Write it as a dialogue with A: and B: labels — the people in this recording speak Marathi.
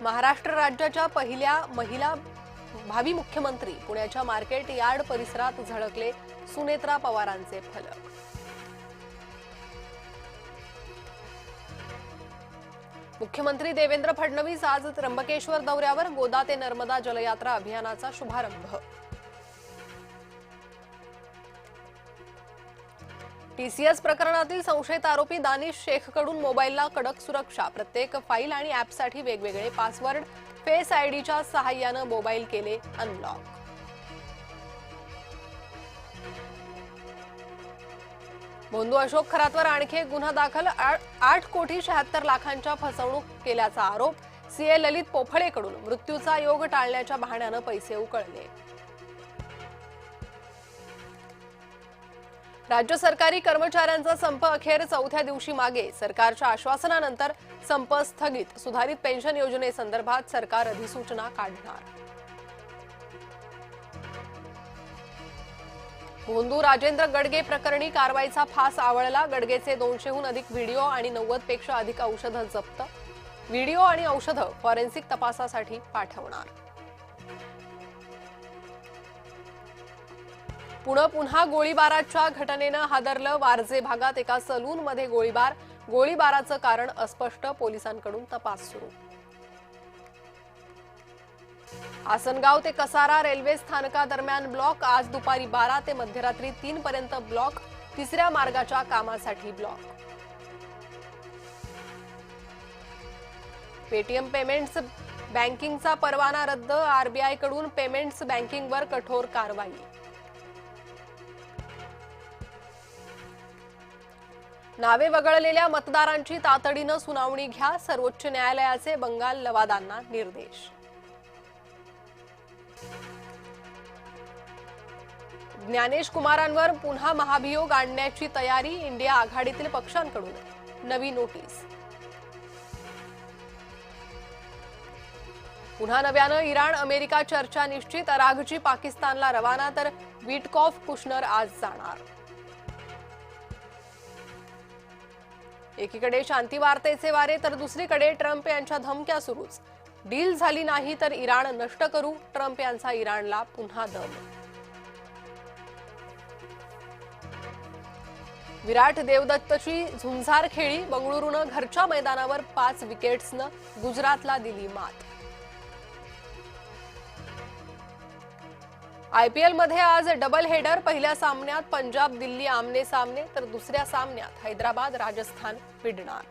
A: महाराष्ट्र राज्याच्या पहिल्या महिला भावी मुख्यमंत्री पुण्याच्या मार्केट यार्ड परिसरात झळकले सुनेत्रा पवारांचे फलक। मुख्यमंत्री देवेंद्र फडणवीस आज त्र्यंबकेश्वर दौऱ्यावर, गोदा ते नर्मदा जलयात्रा अभियानाचा शुभारंभ। टीसीएस प्रकरणातील संशयित आरोपी दानिश शेखकडून मोबाईलला कडक सुरक्षा, प्रत्येक फाईल आणि ॲपसाठी वेगवेगळे पासवर्ड, फेस आयडीच्या सहाय्याने मोबाईल केले अनलॉक। भोंदू अशोक खरातवर आणखी एक गुन्हा दाखल, 8,76,00,000 फसवणूक केल्याचा आरोप, सीए ललित पोफळेकडून मृत्यूचा योग टाळण्याच्या बहाण्याने पैसे उकळले। राज्य सरकारी कर्मचाऱ्यांचा संप अखेर चौथ्या दिवशी मागे, सरकारच्या आश्वासनानंतर संप स्थगित, सुधारित पेन्शन योजनेसंदर्भात सरकार अधिसूचना काढणार। भोंदू राजेंद्र गडगे प्रकरणी कारवाईचा फास आवळला, गडगेचे 200हून अधिक व्हिडिओ आणि 90 पेक्षा अधिक औषधं जप्त, व्हिडिओ आणि औषधं फॉरेन्सिक तपासासाठी पाठवणार। पुन्हा गोळीबाराच्या घटनेनं हादरलं वारजे भागात, एका सलूनमध्ये गोळीबार, गोळीबाराचं कारण अस्पष्ट, पोलिसांकडून तपास सुरू। आसनगाव ते कसारा रेल्वे स्थानकादरम्यान ब्लॉक, आज दुपारी 12 ते मध्यरात्री 3 पर्यंत ब्लॉक, तिसऱ्या मार्गाच्या कामासाठी ब्लॉक। पेटीएम पेमेंट्स बँकिंगचा परवाना रद्द, आरबीआय कडून पेमेंट्स बँकिंगवर कठोर कारवाई। नावे वगळलेल्या मतदारांची तातडीनं सुनावणी घ्या, सर्वोच्च न्यायालयाचे बंगाल लवादांना निर्देश। ज्ञानेश कुमारांवर पुन्हा महाभियोग आणण्याची तयारी, इंडिया आघाडीतील पक्षांकडून नवी नोटीस। पुन्हा नव्यानं इराण अमेरिका चर्चा निश्चित, अराघची पाकिस्तानला रवाना, तर विटकॉफ कुशनर आज जाणार। एकीकडे शांती वार्तेचे वारे, तर दुसरीकडे ट्रम्प यांच्या धमक्या सुरूच, डील झाली नाही तर इराण नष्ट करू, ट्रम्प यांचा इराणला पुन्हा दम। विराट देवदत्तची झुंजार खेळी, बंगळुरूनं घरच्या मैदानावर 5 विकेट्सनं गुजरातला दिली मात। आयपीएल मध्ये आज डबल हेडर, पहिल्या सामन्यात पंजाब दिल्ली आमने सामने, तर दुसऱ्या सामन्यात हैदराबाद राजस्थान भिडणार।